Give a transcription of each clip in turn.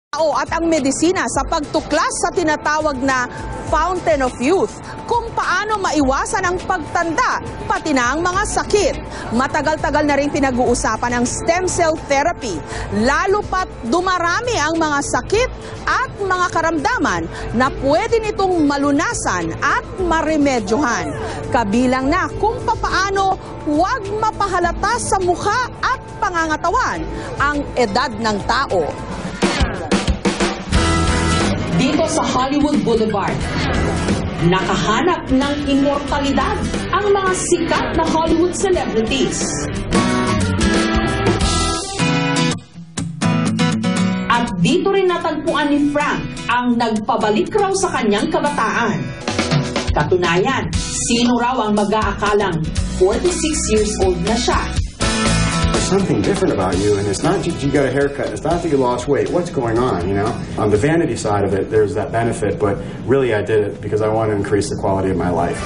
At ang medisina sa pagtuklas sa tinatawag na Fountain of Youth, kung paano maiwasan ang pagtanda, pati na ang mga sakit. Matagal-tagal na rin pinag-uusapan ang stem cell therapy, lalo pat dumarami ang mga sakit at mga karamdaman na pwede nitong malunasan at maremedyohan. Kabilang na kung papaano huwag mapahalata sa mukha at pangangatawan ang edad ng tao. Dito sa Hollywood Boulevard, nakahanap ng immortalidad ang mga sikat na Hollywood celebrities. At dito rin natagpuan ni Frank ang nagpabalik raw sa kanyang kabataan. Katunayan, sino raw ang mag-aakalang 46 years old na siya? Something different about you, and it's not that you got a haircut, it's not that you lost weight. What's going on, you know? On the vanity side of it, there's that benefit, but really I did it because I want to increase the quality of my life.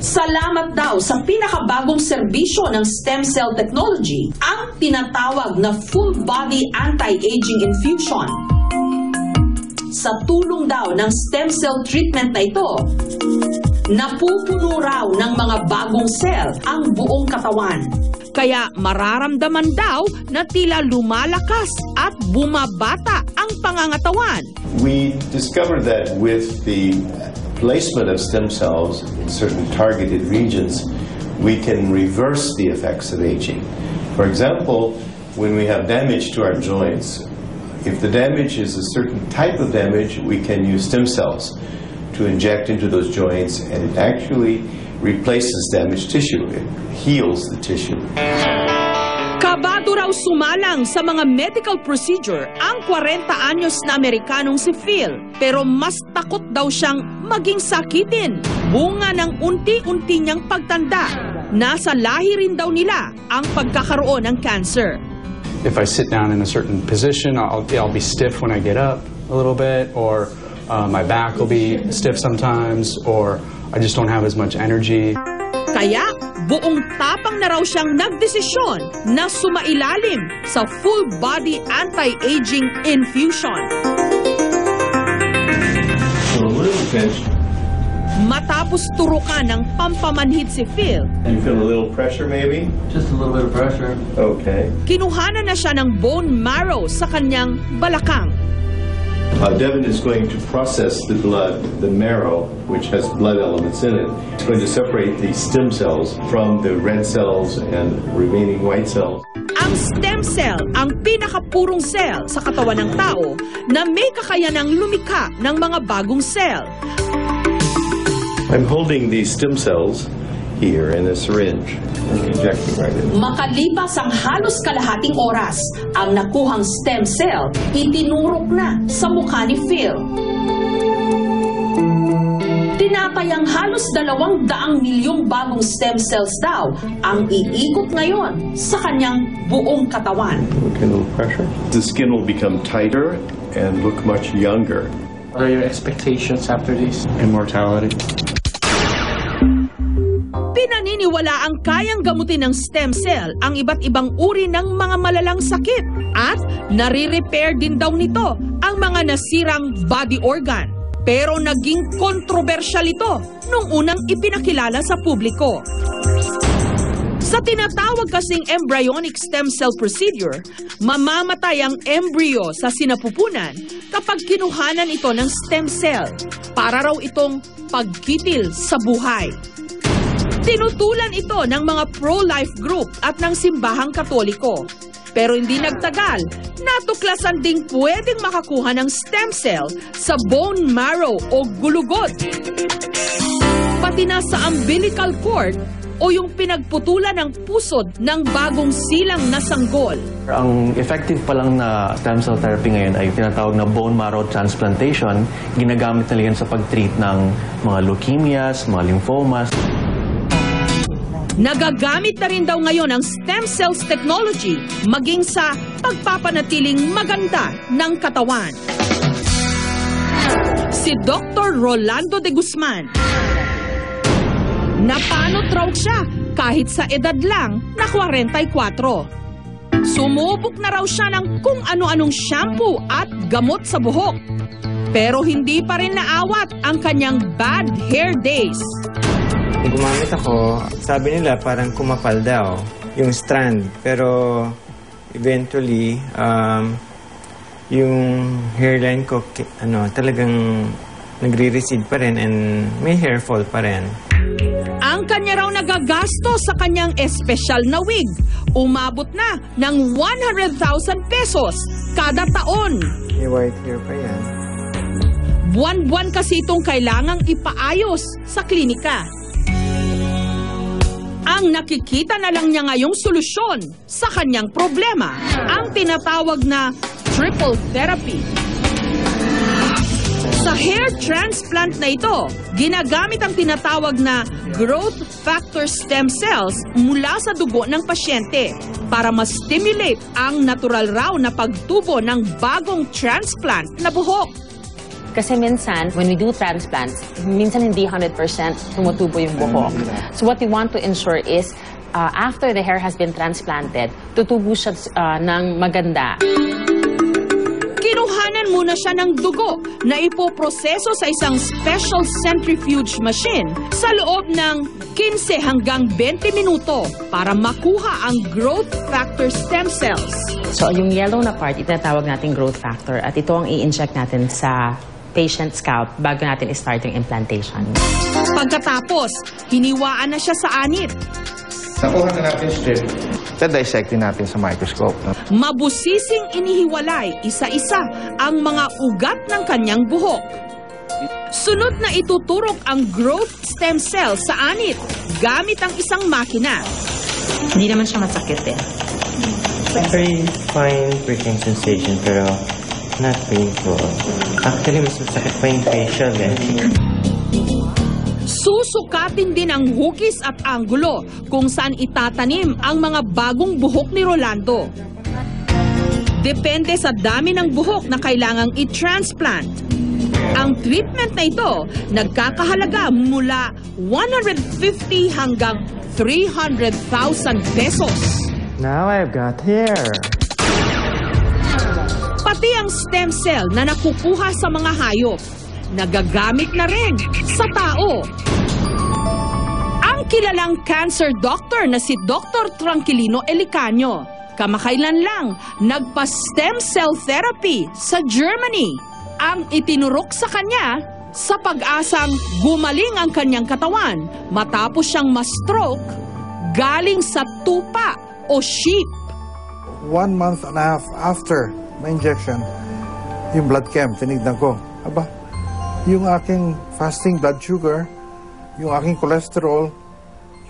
Salamat daw sa pinakabagong serbisyo ng stem cell technology, ang tinatawag na full body anti-aging infusion. Sa tulong daw ng stem cell treatment na ito, napupuno raw ng mga bagong cell ang buong katawan. Kaya mararamdaman daw na tila lumalakas at bumabata ang pangangatawan. We discovered that with the placement of stem cells in certain targeted regions, we can reverse the effects of aging. For example, when we have damage to our joints, if the damage is a certain type of damage, we can use stem cells to inject into those joints, and it actually replaces damaged tissue. It heals the tissue. Kabado raw sumalang sa mga medical procedure ang 40 anyos na Amerikanong si Phil, pero mas takot daw siyang maging sakitin. Bunga ng unti-unti niyang pagtanda. Nasa lahi rin daw nila ang pagkakaroon ng cancer. If I sit down in a certain position, I'll be stiff when I get up a little bit, or my back will be stiff sometimes, or I just don't have as much energy. Kaya buong tapang na raw siyang nagdesisyon na sumailalim sa full body anti-aging infusion. So a little pinch. Matapos turukan ng pampamanhid si Phil, You feel a little pressure maybe? Just a little bit of pressure. Okay. kinuhanan na siya ng bone marrow sa kanyang balakang. Devin is going to process the blood, the marrow, which has blood elements in it. It's going to separate the stem cells from the red cells and remaining white cells. Ang stem cell ang pinakapurong cell sa katawan ng tao na may kakayanang lumikha ng mga bagong cell. I'm holding these stem cells here in a syringe. I'm injecting right in. Makalipas ang halos kalahating oras, ang nakuhang stem cell itinurok na sa mukha ni Phil. Tinatayang halos 200 milyong bagong stem cells daw ang iikot ngayon sa kanyang buong katawan. Okay, a little pressure. The skin will become tighter and look much younger. What are your expectations after this? Immortality. Pinaniniwala ang kayang gamutin ng stem cell ang iba't ibang uri ng mga malalang sakit at nare-repair din daw nito ang mga nasirang body organ. Pero naging kontrobersyal ito nung unang ipinakilala sa publiko. Sa tinatawag kasing embryonic stem cell procedure, mamamatay ang embryo sa sinapupunan kapag kinuhanan ito ng stem cell para raw itong pagkitil sa buhay. Tinutulan ito ng mga pro-life group at ng simbahang Katoliko. Pero hindi nagtagal, natuklasan ding pwedeng makakuha ng stem cell sa bone marrow o gulugod. Pati na sa umbilical cord o yung pinagputulan ng pusod ng bagong silang na sanggol. Ang effective pa lang na stem cell therapy ngayon ay tinatawag na bone marrow transplantation. Ginagamit nila yan sa pag-treat ng mga leukemias, mga lymphomas. Nagagamit na rin daw ngayon ang stem cells technology maging sa pagpapanatiling maganda ng katawan. Si Dr. Rolando de Guzman. Napanot raw siya kahit sa edad lang na 44. Sumubok na raw siya ng kung ano-anong shampoo at gamot sa buhok. Pero hindi pa rin naawat ang kanyang bad hair days. Nung gumamit ako, sabi nila parang kumapal daw yung strand. Pero eventually, yung hairline ko talagang nagre-recede pa rin and may hair fall pa rin. Ang kanya raw nagagasto sa kanyang espesyal na wig. Umabot na ng 100,000 pesos kada taon. May white hair pa yan. Buwan-buwan kasi itong kailangang ipaayos sa klinika. Ang nakikita na lang niya ngayong solusyon sa kanyang problema, ang tinatawag na triple therapy. Sa hair transplant na ito, ginagamit ang tinatawag na growth factor stem cells mula sa dugo ng pasyente para ma-stimulate ang natural raw na pagtubo ng bagong transplant na buhok. Kasi minsan, when we do transplants, minsan hindi 100% tumutubo yung buhok. So what we want to ensure is, after the hair has been transplanted, tutubo siya ng maganda. Kinuhanan muna siya ng dugo na ipoproseso sa isang special centrifuge machine sa loob ng 15 hanggang 20 minuto para makuha ang growth factor stem cells. So yung yellow na part, itinatawag natin growth factor at ito ang i-inject natin sa patient scalp bago natin i-start yung implantation. Pagkatapos, hiniwaan na siya sa anit. Nakuha na natin strip. Dissecting natin sa microscope. Mabusising inihiwalay isa-isa ang mga ugat ng kanyang buhok. Sunod na ituturok ang growth stem cell sa anit gamit ang isang makina. Hindi naman siya masakit eh. Very fine pricking sensation pero not painful. Actually, mas masakit pa yung facial eh. Susukatin din ang hugis at anggulo kung saan itatanim ang mga bagong buhok ni Rolando. Depende sa dami ng buhok na kailangang i-transplant. Ang treatment na ito nagkakahalaga mula 150 hanggang 300,000 pesos. Now I've got hair. Pati ang stem cell na nakukuha sa mga hayop, nagagamit na rin sa tao. Ang kilalang cancer doctor na si Dr. Tranquilino Elicanio, kamakailan lang nagpa-stem cell therapy sa Germany. Ang itinurok sa kanya sa pag-asang gumaling ang kanyang katawan matapos siyang ma-stroke galing sa tupa o sheep. 1 month and a half after my injection, yung blood chem, tinignan ko. Aba, yung aking fasting blood sugar, yung aking cholesterol,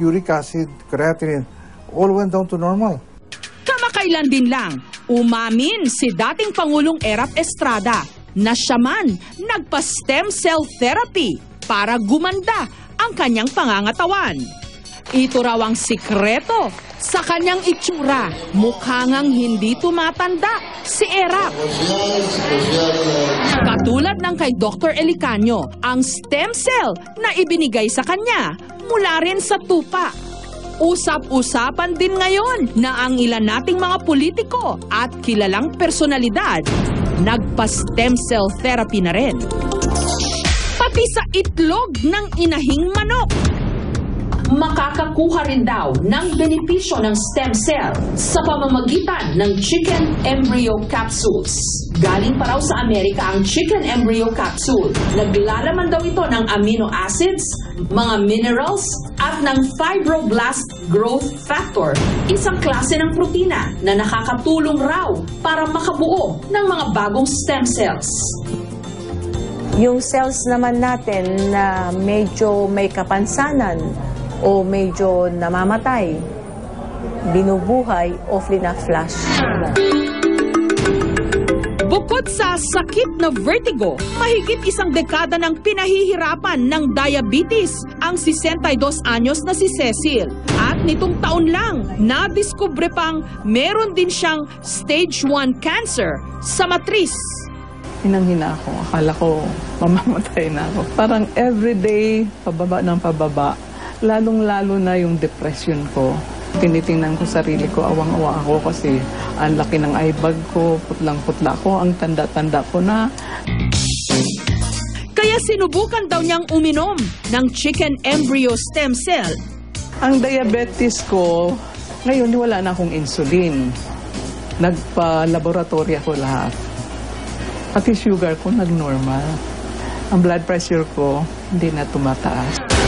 uric acid, creatinine, all went down to normal. Kamakailan din lang, umamin si dating Pangulong Erap Estrada na siya man nagpa-stem cell therapy para gumanda ang kanyang pangangatawan. Ito raw ang sikreto sa kanyang itsura. Mukha ngang hindi tumatanda si Erap. Katulad ng kay Dr. Elicanio, ang stem cell na ibinigay sa kanya mula rin sa tupa. Usap-usapan din ngayon na ang ilan nating mga politiko at kilalang personalidad nagpa-stem cell therapy na rin. Pati sa itlog ng inahing manok. Makakakuha rin daw ng benepisyo ng stem cell sa pamamagitan ng chicken embryo capsules. Galing pa raw sa Amerika ang chicken embryo capsule. Naglalaman daw ito ng amino acids, mga minerals, at ng fibroblast growth factor, isang klase ng protina na nakakatulong raw para makabuo ng mga bagong stem cells. Yung cells naman natin na medyo may kapansanan o medyo namamatay, binubuhay o flash. Bukod sa sakit na vertigo, mahigit isang dekada ng pinahihirapan ng diabetes ang 62 anyos na si Cecil. At nitong taon lang, nadiskubre pang meron din siyang stage 1 cancer sa matris. Hinang-hina ako. Akala ko mamamatay na ako. Parang everyday, pababa ng pababa. Lalong-lalo na yung depression ko. Tinitingnan ko sarili ko, awang-awa ako kasi ang laki ng eye bag ko, putlang-putla ko, ang tanda-tanda ko na. Kaya sinubukan daw niyang uminom ng chicken embryo stem cell. Ang diabetes ko, ngayon wala na akong insulin. Nagpa-laboratory ako lahat. Pati sugar ko nag-normal. Ang blood pressure ko hindi na tumataas.